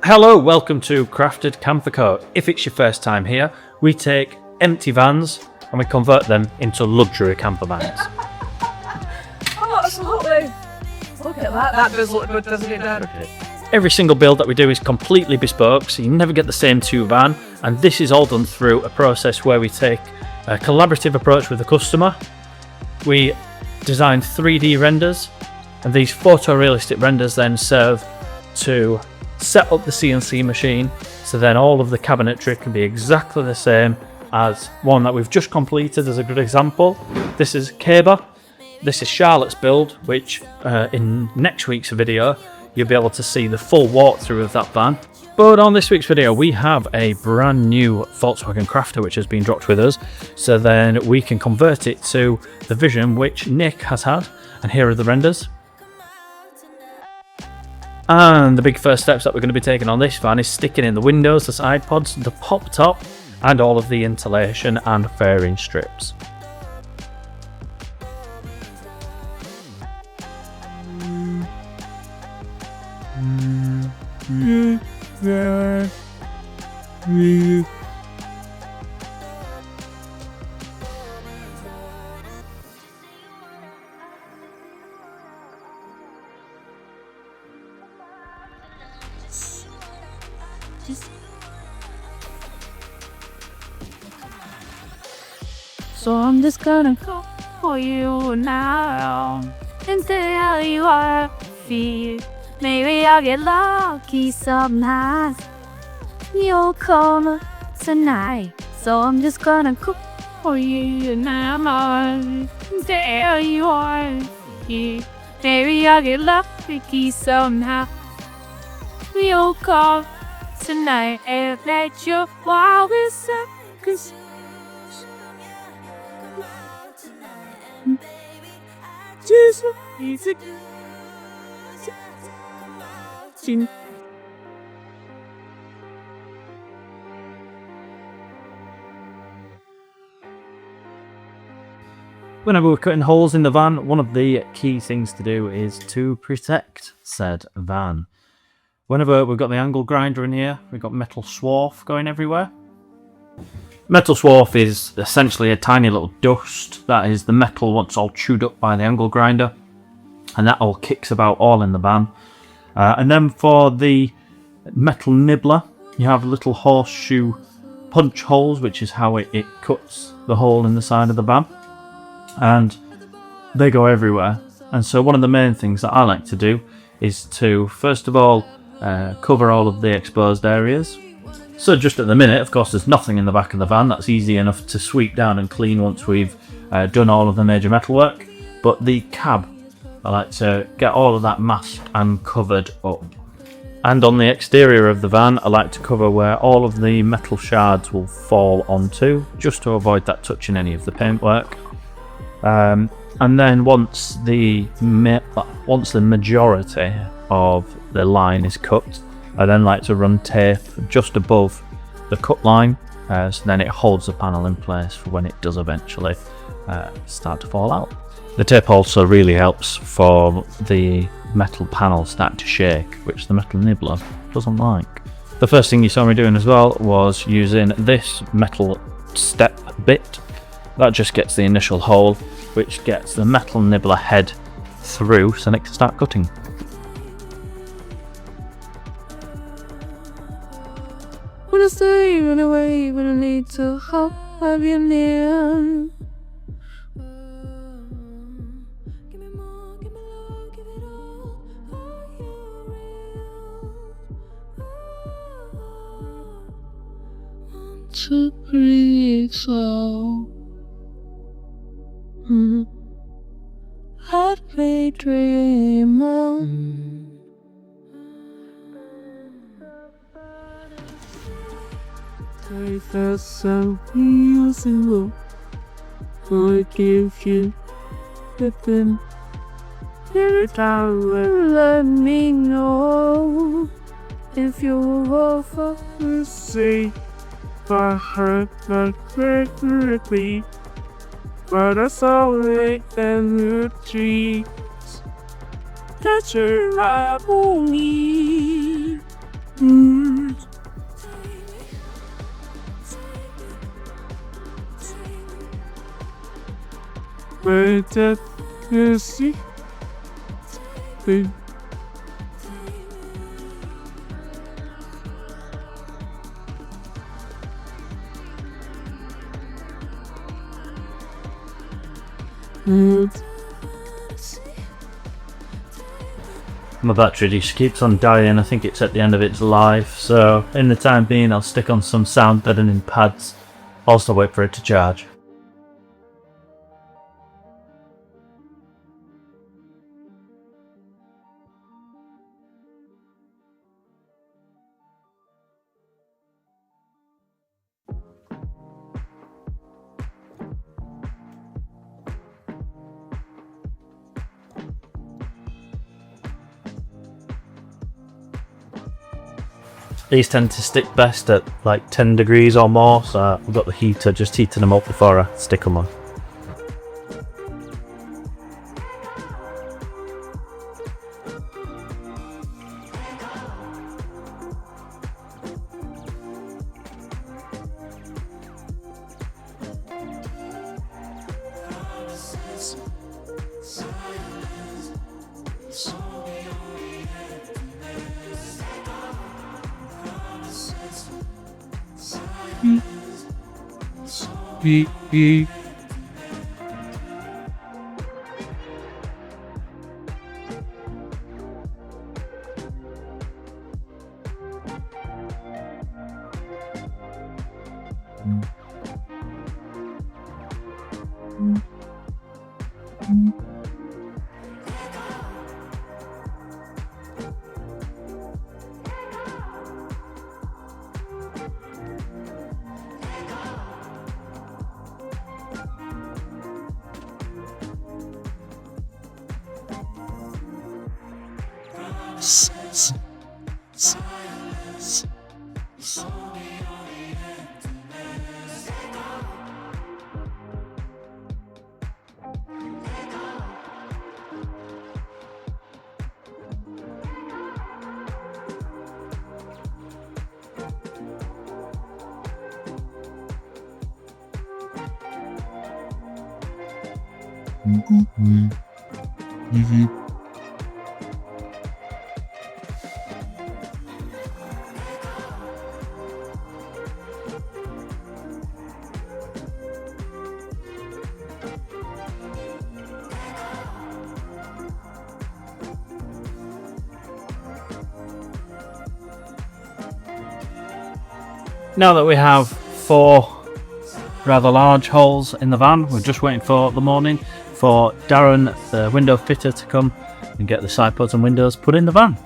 Hello, welcome to Crafted Camper Co. If it's your first time here, we take empty vans and we convert them into luxury camper vans. Oh, that's lovely. Look at that. That does look good, doesn't it, Dad? Every single build that we do is completely bespoke, so you never get the same two van, and this is all done through a process where we take a collaborative approach with the customer. We design 3D renders, and these photorealistic renders then serve to set up the CNC machine, so then all of the cabinetry can be exactly the same as one that we've just completed. As a good example, this is Kaba. This is Charlotte's build, which in next week's video you'll be able to see the full walkthrough of that van. But on this week's video we have a brand new Volkswagen Crafter which has been dropped with us, so then we can convert it to the vision which Nick has had, and here are the renders. And the big first steps that we're going to be taking on this van is sticking in the windows, the side pods, the pop top, and all of the insulation and fairing strips. So I'm just gonna call for you now and tell you how I feel. Maybe I'll get lucky somehow. You'll come tonight. So I'm just gonna call for you now and tell you how I feel. Maybe I'll get lucky somehow. You'll come tonight and let your wildest seconds. Just easy. Whenever we're cutting holes in the van, one of the key things to do is to protect said van. Whenever we've got the angle grinder in here, we've got metal swarf going everywhere. Metal swarf is essentially a tiny little dust. That is the metal once all chewed up by the angle grinder, and that all kicks about all in the van. And then for the metal nibbler, you have little horseshoe punch holes, which is how it cuts the hole in the side of the van, and they go everywhere. And so one of the main things that I like to do is to first of all cover all of the exposed areas. So just at the minute, of course, there's nothing in the back of the van. That's easy enough to sweep down and clean once we've done all of the major metalwork. But the cab, I like to get all of that masked and covered up. And on the exterior of the van, I like to cover where all of the metal shards will fall onto, just to avoid that touching any of the paintwork. And then once the majority of the line is cut, I then like to run tape just above the cut line, so then it holds the panel in place for when it does eventually start to fall out. The tape also really helps for the metal panel start to shake, which the metal nibbler doesn't like. The first thing you saw me doing as well was using this metal step bit. That just gets the initial hole, which gets the metal nibbler head through so it can start cutting. Wanna stay, run away, but I need to have you near. To breathe slow. Let me dream on. Take that something else and will forgive you. But then every time let me know if you will for the sake. I heard that perfectly, but I saw it in the trees. That's your rivalry. My battery just keeps on dying. I think it's at the end of its life, so in the time being I'll stick on some sound deadening pads, also wait for it to charge. These tend to stick best at like 10 degrees or more, so I've got the heater just heating them up before I stick them on. Now that we have 4 rather large holes in the van, we're just waiting for the morning for Darren, the window fitter, to come and get the side pods and windows put in the van.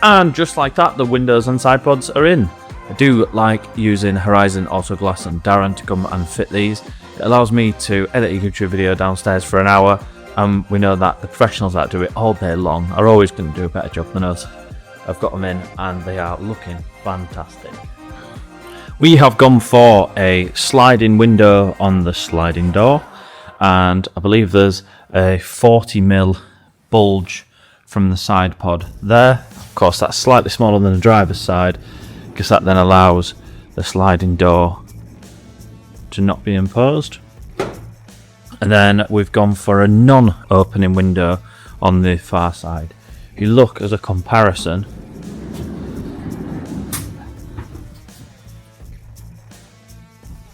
And just like that, the windows and side pods are in. I do like using Horizon Autoglass and Darren to come and fit these. It allows me to edit a YouTube video downstairs for an hour, and we know that the professionals that do it all day long are always going to do a better job than us. I've got them in and they are looking fantastic. We have gone for a sliding window on the sliding door, and I believe there's a 40mm bulge from the side pod there. Of course, that's slightly smaller than the driver's side, because that then allows the sliding door to not be imposed. And then we've gone for a non-opening window on the far side. If you look as a comparison,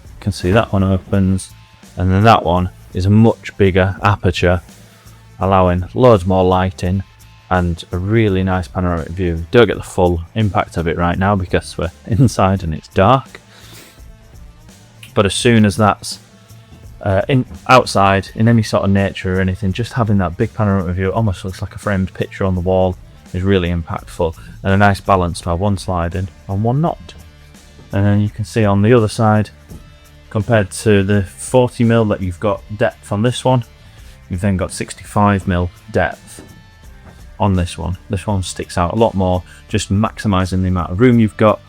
you can see that one opens, and then that one is a much bigger aperture, allowing loads more lighting and a really nice panoramic view. Don't get the full impact of it right now because we're inside and it's dark, but as soon as that's outside in any sort of nature or anything, just having that big panoramic view, almost looks like a framed picture on the wall, is really impactful, and a nice balance to have one sliding and one not. And then you can see on the other side compared to the 40mm that you've got depth on this one. You've then got 65mm depth on this one. This one sticks out a lot more, just maximising the amount of room you've got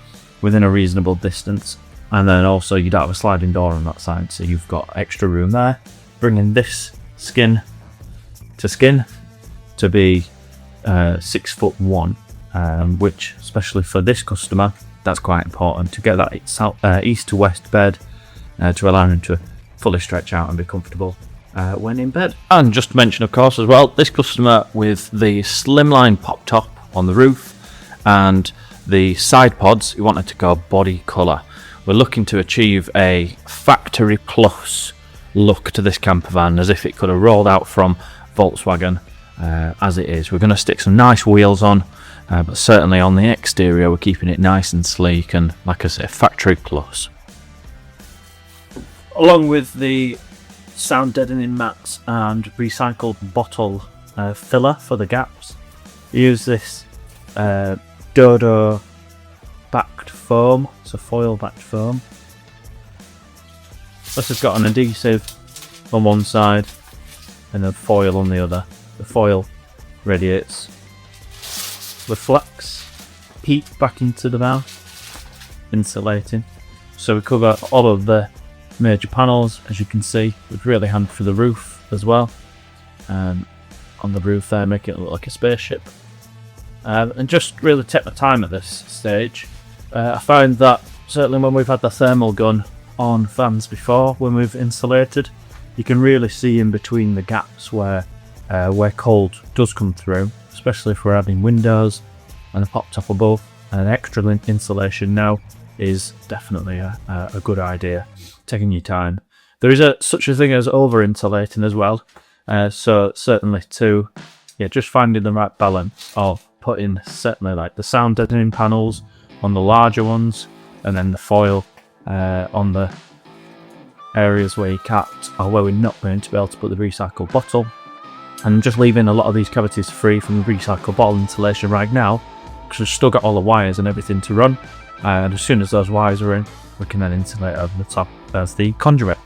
within a reasonable distance. And then also you don't have a sliding door on that side, so you've got extra room there, bringing this skin to be 6'1", which especially for this customer, that's quite important to get that east to west bed to allow him to fully stretch out and be comfortable when in bed. And just to mention, of course, as well, this customer with the slimline pop top on the roof and the side pods, we wanted to go body colour. We're looking to achieve a factory plus look to this camper van, as if it could have rolled out from Volkswagen as it is. We're going to stick some nice wheels on, but certainly on the exterior we're keeping it nice and sleek and, like I say, factory plus. Along with the sound deadening mats and recycled bottle filler for the gaps, use this Dodo backed foam, it's a foil backed foam. This has got an adhesive on one side and then foil on the other. The foil radiates reflects heat back into the van, insulating. So we cover all of the major panels, as you can see, with really handy for the roof as well. On the roof there, making it look like a spaceship. And just really take my time at this stage. I found that certainly when we've had the thermal gun on fans before, when we've insulated, you can really see in between the gaps where cold does come through, especially if we're adding windows and a pop top above. And extra insulation now is definitely a good idea. Taking your time. There is such a thing as over insulating as well. So certainly too, just finding the right balance of putting certainly like the sound deadening panels on the larger ones, and then the foil on the areas where you can't, or where we're not going to be able to put the recycled bottle, and just leaving a lot of these cavities free from the recycled bottle insulation right now, because we've still got all the wires and everything to run, and as soon as those wires are in, we can then insulate over the top as the conduit.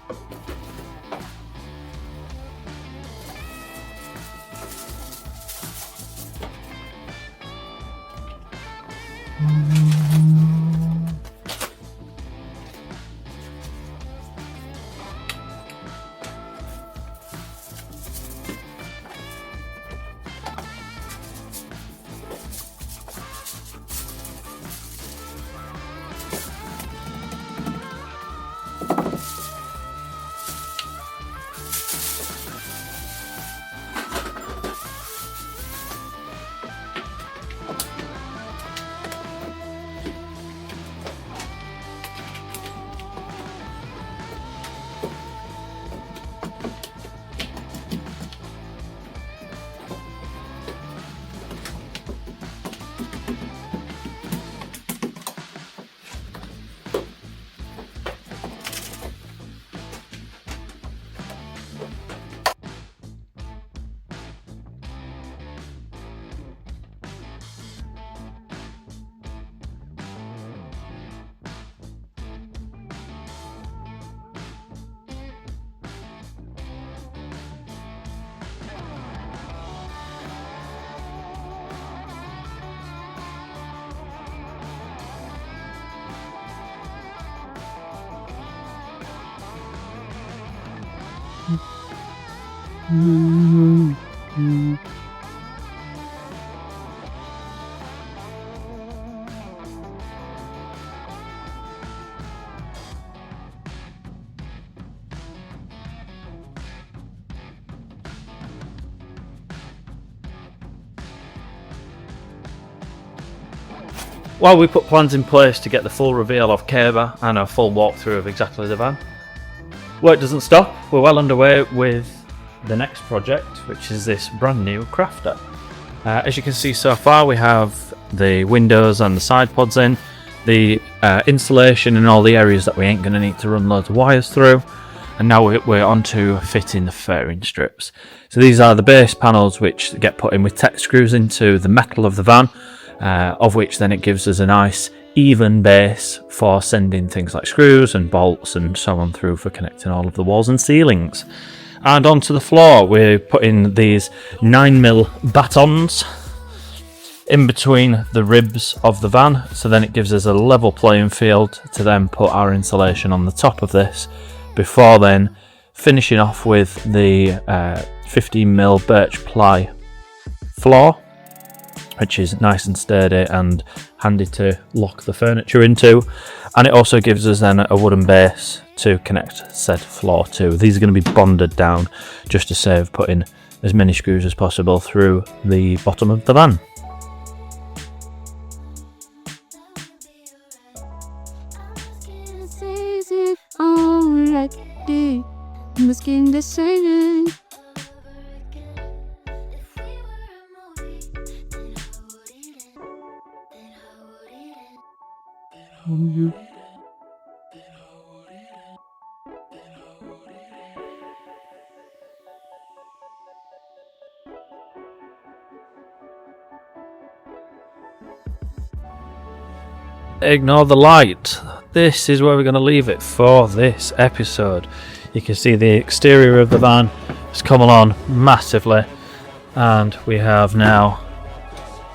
While we put plans in place to get the full reveal of Caber and a full walkthrough of exactly the van, work doesn't stop. We're well underway with the next project, which is this brand new crafter. As you can see so far, we have the windows and the side pods in, the insulation in all the areas that we ain't going to need to run loads of wires through, and now we're on to fitting the fairing strips. So these are the base panels which get put in with tech screws into the metal of the van, of which then it gives us a nice even base for sending things like screws and bolts and so on through for connecting all of the walls and ceilings. And onto the floor we're putting these 9mm batons in between the ribs of the van, so then it gives us a level playing field to then put our insulation on the top of this, before then finishing off with the 15mm birch ply floor, which is nice and sturdy and handy to lock the furniture into. And it also gives us then a wooden base to connect said floor to. These are going to be bonded down just to save putting as many screws as possible through the bottom of the van. Ignore the light. This is where we're going to leave it for this episode. You can see the exterior of the van has come along massively, and we have now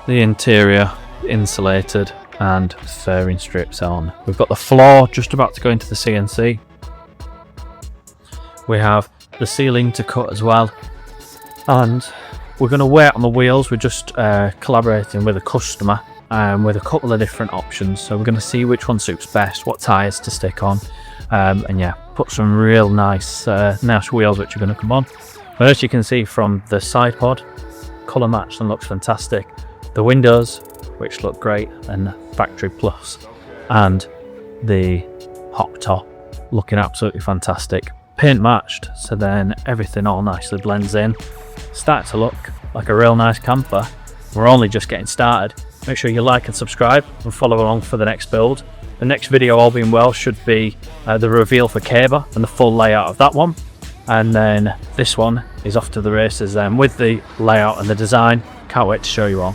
the interior insulated and fairing strips on. We've got the floor just about to go into the CNC. We have the ceiling to cut as well, and we're going to wait on the wheels. We're just collaborating with a customer with a couple of different options, so we're going to see which one suits best, what tyres to stick on, and yeah, put some real nice wheels which are going to come on. But as you can see from the side pod, colour matched and looks fantastic. The windows, which look great and factory plus, and the hop top looking absolutely fantastic. Paint matched, so then everything all nicely blends in. Starts to look like a real nice camper. We're only just getting started. Make sure you like and subscribe and follow along for the next build. The next video, all being well, should be the reveal for Caber and the full layout of that one. And then this one is off to the races then with the layout and the design. Can't wait to show you all.